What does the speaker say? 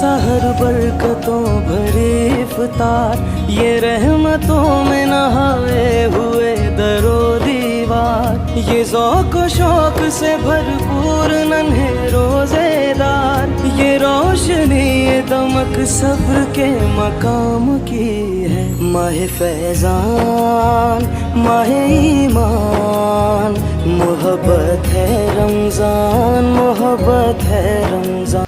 सहर बरकतों भरी इफ्तार, ये रहमतों में नहाए हुए दरो दीवार, ये ज़ौक़ व शौक़ से भरपूर नन्हे रोज़ेदार, ये रोशनी ये दमक सब्र के मकाम की है। माह फैज़ान माह ईमान, मोहब्बत है रमज़ान, मोहब्बत है रमज़ान।